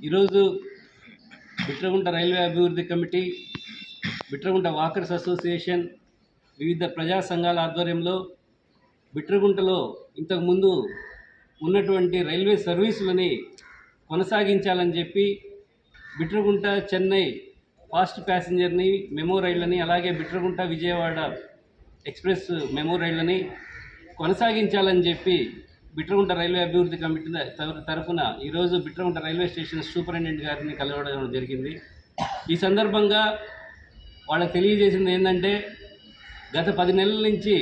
ఈరోజు బిట్రగుంట రైల్వే అభివృద్ధి committee, Bitragunta walkers association, వివిధ ప్రజా సంఘాల ఆధ్వర్యంలో బిట్రగుంటలో ఇంతకుముందు ఉన్నటువంటి రైల్వే సర్వీసులని కొనసాగించాలని చెప్పి బిట్రగుంట చెన్నై ఫాస్ట్ ప్యాసింజర్ని మెమో రైళ్ళని, అలాగే బిట్రగుంట విజయవాడ ఎక్స్ప్రెస్ మెమో రైళ్ళని కొనసాగించాలని చెప్పి బిట్రగుంట రైల్వే అభివృద్ధి కమిటీ తరఫున ఈరోజు బిట్రగుంట రైల్వే స్టేషన్ సూపరింటెండెంట్ గారిని కలవడం జరిగింది. ఈ సందర్భంగా వాళ్ళకి తెలియజేసింది ఏంటంటే, గత 10 నెలల నుంచి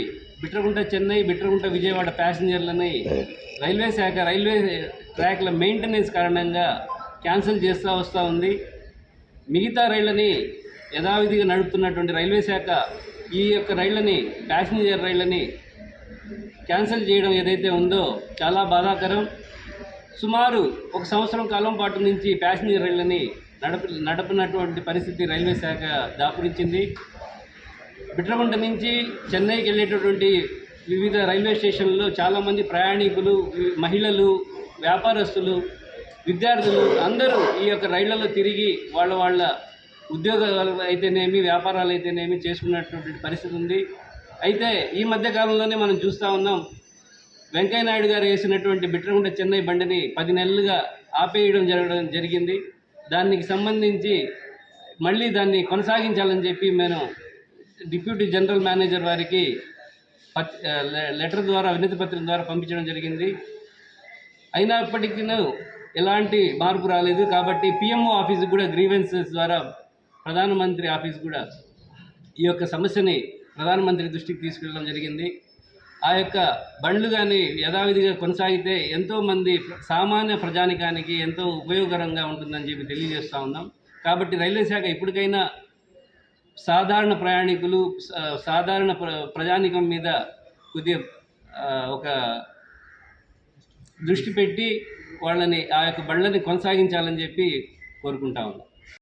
బిట్రగుంట చెన్నై, బిట్రగుంట విజయవాడ ప్యాసింజర్లని రైల్వే శాఖ రైల్వే ట్రాక్ల మెయింటెనెన్స్ కారణంగా క్యాన్సిల్ చేస్తూ వస్తూ ఉంది. మిగతా రైళ్ళని యథావిధిగా నడుపుతున్నటువంటి రైల్వే శాఖ ఈ యొక్క రైళ్ళని, ప్యాసింజర్ రైళ్ళని క్యాన్సిల్ చేయడం ఏదైతే ఉందో చాలా బాధాకరం. సుమారు 1 సంవత్సరం కాలం పాటు నుంచి ప్యాసింజర్ రైళ్ళని నడపనటువంటి పరిస్థితి రైల్వే శాఖ దాపురించింది. బిట్రగుంట నుంచి చెన్నైకి వెళ్ళేటటువంటి వివిధ రైల్వే స్టేషన్లలో చాలామంది ప్రయాణికులు, మహిళలు, వ్యాపారస్తులు, విద్యార్థులు అందరూ ఈ యొక్క రైళ్లలో తిరిగి వాళ్ళ ఉద్యోగాలు అయితేనేమి, వ్యాపారాలు అయితేనేమి చేసుకున్నటువంటి పరిస్థితి ఉంది. అయితే ఈ మధ్యకాలంలోనే మనం చూస్తూ ఉన్నాం, వెంకయ్యనాయుడు గారు వేసినటువంటి బిట్రగుంట చెన్నై బండిని 10 నెలలుగా ఆపేయడం జరిగింది. దానికి సంబంధించి మళ్ళీ దాన్ని కొనసాగించాలని చెప్పి నేను డిప్యూటీ జనరల్ మేనేజర్ వారికి లెటర్ ద్వారా, వినతి పత్రం ద్వారా పంపించడం జరిగింది. అయినప్పటికీ ఎలాంటి మార్పు రాలేదు. కాబట్టి పిఎంఓ ఆఫీసు కూడా గ్రీవెన్సెస్ ద్వారా ప్రధానమంత్రి ఆఫీస్ కూడా ఈ యొక్క సమస్యని ప్రధానమంత్రి దృష్టికి తీసుకెళ్ళడం జరిగింది. ఆ యొక్క బండ్లు కానీ యథావిధిగా కొనసాగితే ఎంతోమంది సామాన్య ప్రజానికానికి ఎంతో ఉపయోగకరంగా ఉంటుందని చెప్పి తెలియజేస్తూ ఉన్నాం. కాబట్టి రైల్వే శాఖ ఇప్పటికైనా సాధారణ ప్రయాణికులు, సాధారణ ప్రజానికం మీద కొద్దిగా ఒక దృష్టి పెట్టి వాళ్ళని, ఆ యొక్క బండ్లని కొనసాగించాలని చెప్పి కోరుకుంటా ఉన్నాం.